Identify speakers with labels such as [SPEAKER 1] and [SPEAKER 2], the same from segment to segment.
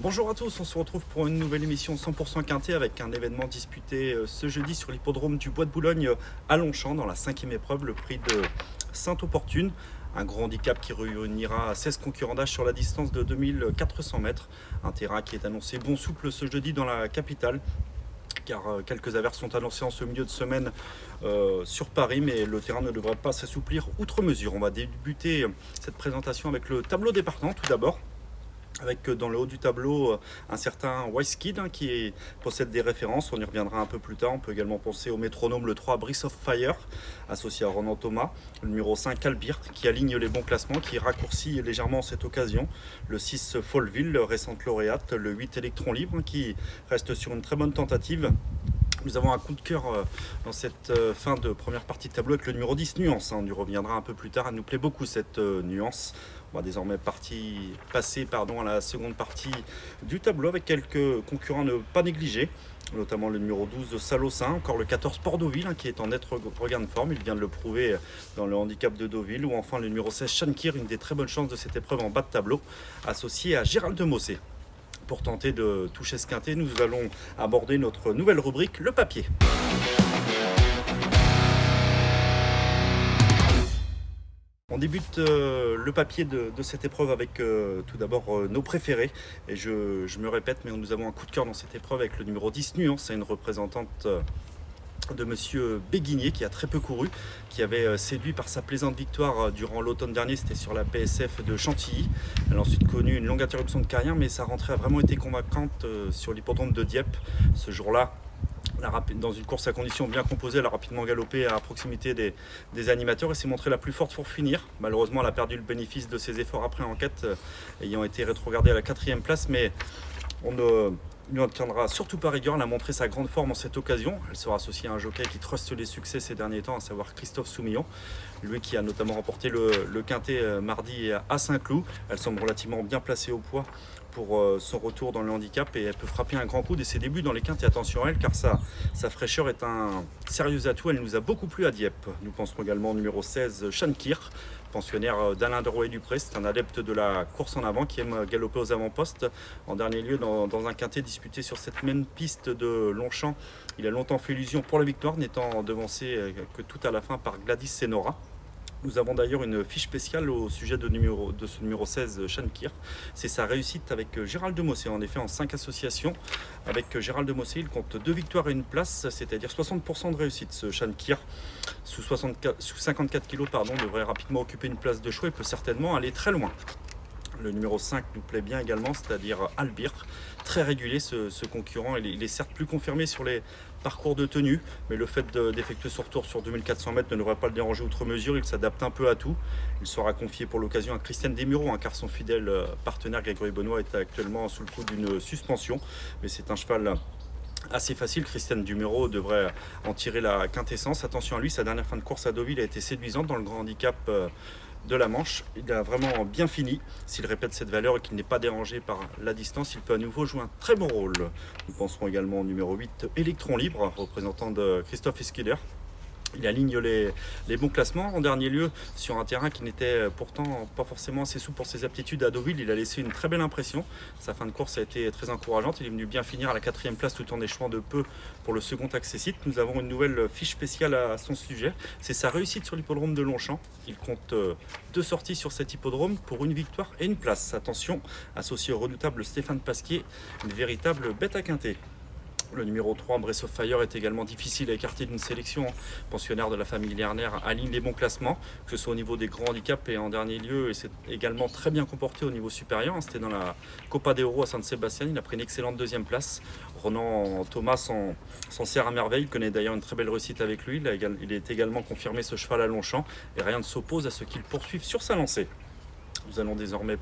[SPEAKER 1] Bonjour à tous, on se retrouve pour une nouvelle émission 100% quintet avec un événement disputé ce jeudi sur l'hippodrome du Bois de Boulogne à Longchamp dans la cinquième épreuve, le prix de Sainte-Opportune. Un gros handicap qui réunira 16 concurrents d'âge sur la distance de 2400 mètres. Un terrain qui est annoncé bon souple ce jeudi dans la capitale, car quelques averses sont annoncées en ce milieu de semaine sur Paris, mais le terrain ne devrait pas s'assouplir outre mesure. On va débuter cette présentation avec le tableau des partants tout d'abord, avec dans le haut du tableau un certain Wise Kid qui possède des références, on y reviendra un peu plus tard. On peut également penser au métronome le 3 Breath of Fire, associé à Ronan Thomas, le numéro 5 Albir qui aligne les bons classements, qui raccourcit légèrement cette occasion, le 6 Fallville, récente lauréate, le 8 Electron Libre qui reste sur une très bonne tentative. Nous avons un coup de cœur dans cette fin de première partie de tableau avec le numéro 10 Nuance. On y reviendra un peu plus tard, elle nous plaît beaucoup cette nuance. On va désormais passer à la seconde partie du tableau avec quelques concurrents à ne pas négliger, notamment le numéro 12 Salossin, encore le 14 Port Deauville qui est en net regain de forme, il vient de le prouver dans le handicap de Deauville, ou enfin le numéro 16 Shankir, une des très bonnes chances de cette épreuve en bas de tableau, associé à Gérald de Mossé. Pour tenter de toucher ce quintet, nous allons aborder notre nouvelle rubrique, le papier. On débute le papier de cette épreuve avec tout d'abord nos préférés. Et je me répète, mais nous avons un coup de cœur dans cette épreuve avec le numéro 10 Nuance. C'est une représentante de monsieur Béguinier qui a très peu couru, qui avait séduit par sa plaisante victoire durant l'automne dernier, c'était sur la PSF de Chantilly. Elle a ensuite connu une longue interruption de carrière, mais sa rentrée a vraiment été convaincante sur l'hippodrome de Dieppe. Ce jour-là, dans une course à conditions bien composée, elle a rapidement galopé à proximité des animateurs et s'est montrée la plus forte pour finir. Malheureusement, elle a perdu le bénéfice de ses efforts après enquête, ayant été rétrogradée à la 4e place, mais on ne lui en tiendra surtout pas rigueur. Elle a montré sa grande forme en cette occasion. Elle sera associée à un jockey qui truste les succès ces derniers temps, à savoir Christophe Soumillon, lui qui a notamment remporté le quintet mardi à Saint-Cloud. Elle semble relativement bien placée au poids pour son retour dans le handicap, et elle peut frapper un grand coup dès ses débuts dans les quintés. Attention à elle, car sa fraîcheur est un sérieux atout. Elle nous a beaucoup plu à Dieppe. Nous penserons également au numéro 16 Shankir, pensionnaire d'Alain Derouet-Dupré. C'est un adepte de la course en avant qui aime galoper aux avant-postes. En dernier lieu, dans un quintet disputé sur cette même piste de Longchamp, il a longtemps fait illusion pour la victoire, n'étant devancé que tout à la fin par Gladys Senora. Nous avons d'ailleurs une fiche spéciale au sujet de ce numéro 16 Shankir. C'est sa réussite avec Gérald de Mossé. En effet, en 5 associations avec Gérald de Mossé, il compte 2 victoires et une place, c'est-à-dire 60% de réussite. Ce Shankir, sous 54 kg, devrait rapidement occuper une place de choix et peut certainement aller très loin. Le numéro 5 nous plaît bien également, c'est-à-dire Albir, très régulier ce concurrent. Il est certes plus confirmé sur les parcours de tenue, mais le fait d'effectuer son retour sur 2400 mètres ne devrait pas le déranger outre mesure. Il s'adapte un peu à tout. Il sera confié pour l'occasion à Christiane Desmureaux, car son fidèle partenaire Grégory Benoît est actuellement sous le coup d'une suspension. Mais c'est un cheval assez facile. Christiane Desmureaux devrait en tirer la quintessence. Attention à lui, sa dernière fin de course à Deauville a été séduisante dans le grand handicap de la Manche. Il a vraiment bien fini. S'il répète cette valeur et qu'il n'est pas dérangé par la distance, il peut à nouveau jouer un très bon rôle. Nous penserons également au numéro 8 Electron Libre, représentant de Christophe Esquiller. Il aligne les bons classements. En dernier lieu, sur un terrain qui n'était pourtant pas forcément assez souple pour ses aptitudes à Deauville, il a laissé une très belle impression. Sa fin de course a été très encourageante. Il est venu bien finir à la 4e place tout en échouant de peu pour le second accessite. Nous avons une nouvelle fiche spéciale à son sujet. C'est sa réussite sur l'hippodrome de Longchamp. Il compte 2 sorties sur cet hippodrome pour une victoire et une place. Attention, associé au redoutable Stéphane Pasquier, une véritable bête à quinter. Le numéro 3, Breath of Fire, est également difficile à écarter d'une sélection. Pensionnaire de la famille Lerner, aligne les bons classements, que ce soit au niveau des grands handicaps et en dernier lieu, et c'est également très bien comporté au niveau supérieur. C'était dans la Copa de Oro à San Sébastien, il a pris une excellente 2e place. Ronan Thomas s'en sert à merveille, il connaît d'ailleurs une très belle réussite avec lui. Il est également confirmé ce cheval à Longchamp, et rien ne s'oppose à ce qu'il poursuive sur sa lancée. Nous allons désormais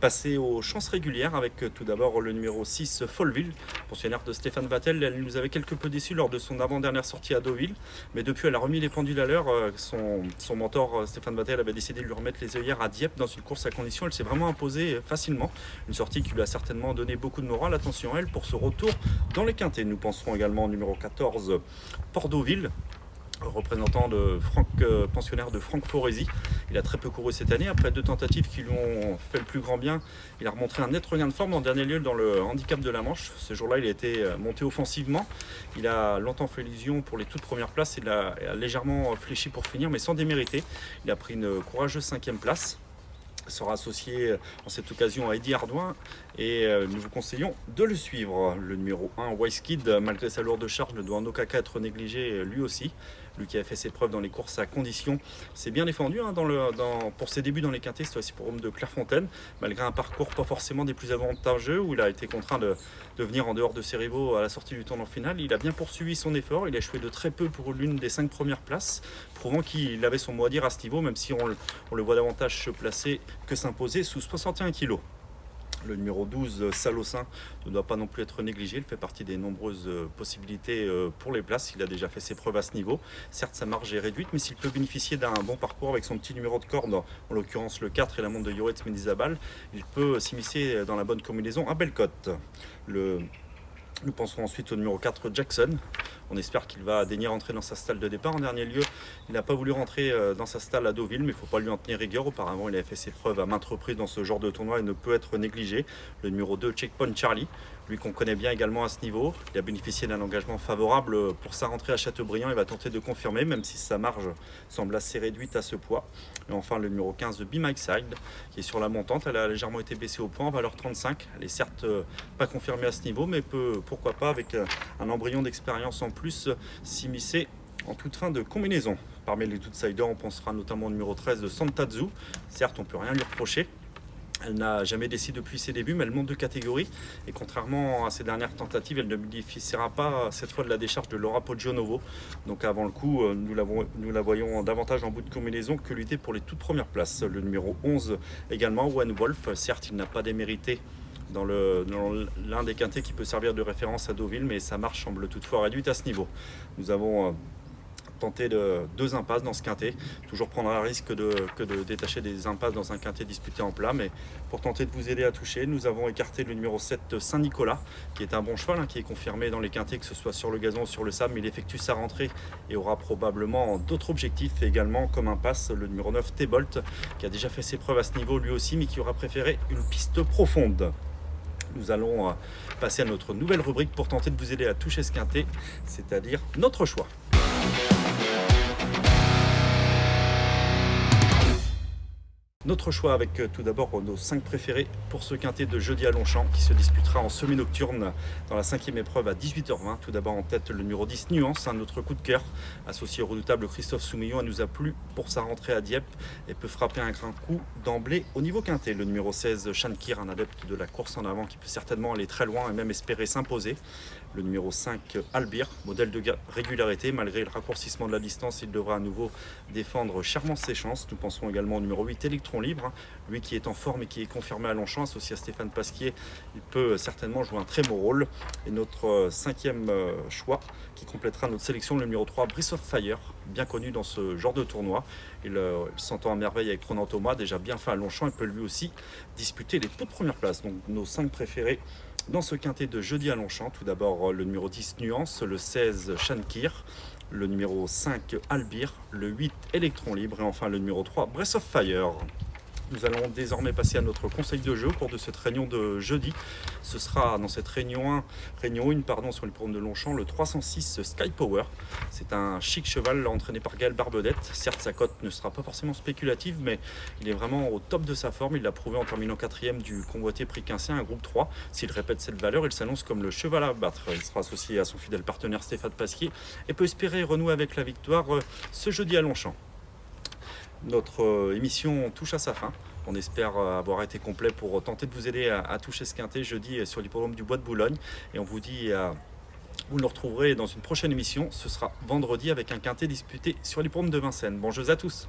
[SPEAKER 1] passer aux chances régulières avec tout d'abord le numéro 6 Fallville, pensionnaire de Stéphane Vattel. Elle nous avait quelque peu déçus lors de son avant-dernière sortie à Deauville, mais depuis elle a remis les pendules à l'heure. Son mentor Stéphane Vattel avait décidé de lui remettre les œillères à Dieppe dans une course à conditions. Elle s'est vraiment imposée facilement, une sortie qui lui a certainement donné beaucoup de morale. Attention à elle pour ce retour dans les quintets. Nous penserons également au numéro 14 Port Deauville, représentant de Franck, pensionnaire de Franck Foresi. Il a très peu couru cette année. Après 2 tentatives qui lui ont fait le plus grand bien, il a remontré un net regain de forme en dernier lieu dans le handicap de la Manche. Ce jour-là, il a été monté offensivement. Il a longtemps fait illusion pour les toutes premières places. Il a légèrement fléchi pour finir, mais sans démériter. Il a pris une courageuse 5e place. Sera associé en cette occasion à Eddy Ardouin et nous vous conseillons de le suivre. Le numéro 1, Wise Kid, malgré sa lourde charge, ne doit en aucun cas être négligé lui aussi. Lui qui a fait ses preuves dans les courses à condition, s'est bien défendu pour ses débuts dans les quintés, c'est aussi pour Homme de Clairefontaine, malgré un parcours pas forcément des plus avantageux où il a été contraint de venir en dehors de ses rivaux à la sortie du tournoi final. Il a bien poursuivi son effort, il a échoué de très peu pour l'une des 5 premières places, prouvant qu'il avait son mot à dire à ce niveau, même si on le voit davantage se placer que s'imposer sous 61 kg. Le numéro 12, Salossin, ne doit pas non plus être négligé. Il fait partie des nombreuses possibilités pour les places. Il a déjà fait ses preuves à ce niveau. Certes, sa marge est réduite, mais s'il peut bénéficier d'un bon parcours avec son petit numéro de corde, en l'occurrence le 4 et la montre de Yoretz Mendizabal, il peut s'immiscer dans la bonne combinaison à belle cote. Nous penserons ensuite au numéro 4, Jackson. On espère qu'il va daigner rentrer dans sa stalle de départ. En dernier lieu, il n'a pas voulu rentrer dans sa stalle à Deauville, mais il ne faut pas lui en tenir rigueur. Auparavant, il avait fait ses preuves à maintes reprises dans ce genre de tournoi et ne peut être négligé. Le numéro 2, Checkpoint Charlie, lui qu'on connaît bien également à ce niveau. Il a bénéficié d'un engagement favorable pour sa rentrée à Châteaubriand. Il va tenter de confirmer, même si sa marge semble assez réduite à ce poids. Et enfin, le numéro 15, Be My Side, qui est sur la montante. Elle a légèrement été baissée au point, en valeur 35. Elle est certes pas confirmée à ce niveau, mais pourquoi pas, avec un embryon d'expérience en plus, s'immiscer en toute fin de combinaison. Parmi les outsiders, on pensera notamment au numéro 13 de Santazu. Certes, on ne peut rien lui reprocher. Elle n'a jamais décidé depuis ses débuts, mais elle monte de catégorie. Et contrairement à ses dernières tentatives, elle ne bénéficiera pas cette fois de la décharge de Laura Poggionovo. Donc avant le coup, nous la voyons davantage en bout de combinaison que lutter pour les toutes premières places. Le numéro 11 également, One Wolf. Certes, il n'a pas démérité dans l'un des quintés qui peut servir de référence à Deauville, mais sa marche semble toutefois réduite à ce niveau. Nous avons tenté 2 impasses dans ce quintet, toujours prendre un risque que de détacher des impasses dans un quintet disputé en plat, mais pour tenter de vous aider à toucher, nous avons écarté le numéro 7 Saint-Nicolas, qui est un bon cheval, qui est confirmé dans les quintets, que ce soit sur le gazon ou sur le sable, mais il effectue sa rentrée et aura probablement d'autres objectifs également, comme impasse le numéro 9 T-Bolt, qui a déjà fait ses preuves à ce niveau lui aussi, mais qui aura préféré une piste profonde. Nous allons passer à notre nouvelle rubrique pour tenter de vous aider à toucher ce quintet, c'est-à-dire notre choix. Notre choix avec tout d'abord nos 5 préférés pour ce quintet de jeudi à Longchamp qui se disputera en semi-nocturne dans la 5e épreuve à 18h20. Tout d'abord en tête le numéro 10 Nuance, notre coup de cœur, associé au redoutable Christophe Soumillon, nous a plu pour sa rentrée à Dieppe et peut frapper un grand coup d'emblée au niveau quintet. Le numéro 16 Shankir, un adepte de la course en avant qui peut certainement aller très loin et même espérer s'imposer. Le numéro 5 Albir, modèle de régularité, malgré le raccourcissement de la distance, il devra à nouveau défendre chèrement ses chances. Nous pensons également au numéro 8 Electron Libre, lui qui est en forme et qui est confirmé à Longchamp, associé à Stéphane Pasquier, il peut certainement jouer un très beau rôle. Et notre 5e choix qui complétera notre sélection, le numéro 3 Breath of Fire, bien connu dans ce genre de tournoi. Il s'entend à merveille avec Ronan Thomas, déjà bien fait à Longchamp, il peut lui aussi disputer les toutes premières places. Donc nos 5 préférés dans ce quintet de jeudi à Longchamp. Tout d'abord le numéro 10 Nuance, le 16 Shankir, le numéro 5 Albir, le 8 Electron Libre et enfin le numéro 3 Breath of Fire. Nous allons désormais passer à notre conseil de jeu au cours de cette réunion de jeudi. Ce sera dans cette réunion 1 sur l'hippodrome de Longchamp, le 306 Sky Power. C'est un chic cheval entraîné par Gaël Barbedette. Certes, sa cote ne sera pas forcément spéculative, mais il est vraiment au top de sa forme. Il l'a prouvé en terminant 4e du convoité prix Quincien, un groupe 3. S'il répète cette valeur, il s'annonce comme le cheval à battre. Il sera associé à son fidèle partenaire Stéphane Pasquier et peut espérer renouer avec la victoire ce jeudi à Longchamp. Notre émission touche à sa fin. On espère avoir été complet pour tenter de vous aider à toucher ce quintet jeudi sur l'hippodrome du Bois de Boulogne. Et on vous dit, vous nous retrouverez dans une prochaine émission. Ce sera vendredi avec un quintet disputé sur l'hippodrome de Vincennes. Bon jeu à tous.